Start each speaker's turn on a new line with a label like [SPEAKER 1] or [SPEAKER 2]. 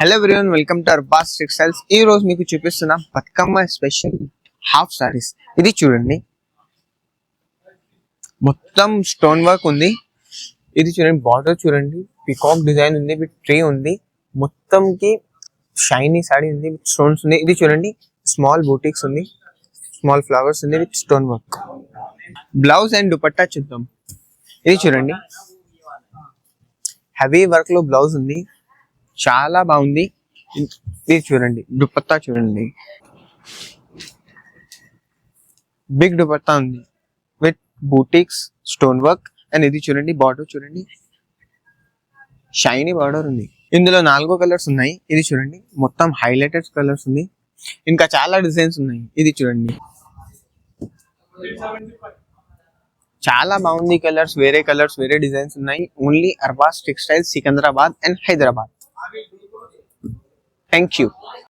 [SPEAKER 1] Hello everyone, welcome to Arbaz textiles. ఈ రోజు మీకు చూపిస్తున్న బతుకమ్మ స్పెషల్ హాఫ్ సారీస్. ఇది చూడండి, మొత్తం స్టోన్ వర్క్ ఉంది. ఇది చూడండి, బార్డర్ చూడండి, పికాక్ డిజైన్ ఉంది, విత్ ట్రీ ఉంది. మొత్తంకి షైనీ సారీ ఉంది, విత్ స్టోన్స్ ఉంది. ఇది చూడండి, స్మాల్ బూటిక్స్ ఉంది, స్మాల్ ఫ్లవర్స్ ఉంది, with stone work. Blouse and dupatta చూద్దాం. ఇది చూడండి, హెవీ వర్క్ లో బ్లౌజ్ ఉంది, చాలా బాగుంది. ఇది చూడండి, దుపట్టా చూడండి, బిగ్ దుపట్టా ఉంది with boutiques, stone work. And ఇది చూడండి, బార్డర్ చూడండి, షైనీ బార్డర్ ఉంది. ఇందులో 4 కలర్స్ ఉన్నాయి. ఇది చూడండి, మొత్తం హైలైటెడ్ కలర్స్ ఉంది. ఇంకా చాలా డిజైన్స్ ఉన్నాయి. ఇది చూడండి, చాలా బాగుంది. కలర్స్ వేరే డిజైన్స్ ఉన్నాయి. Only Arbaz textiles, Secunderabad and Hyderabad. Thank you.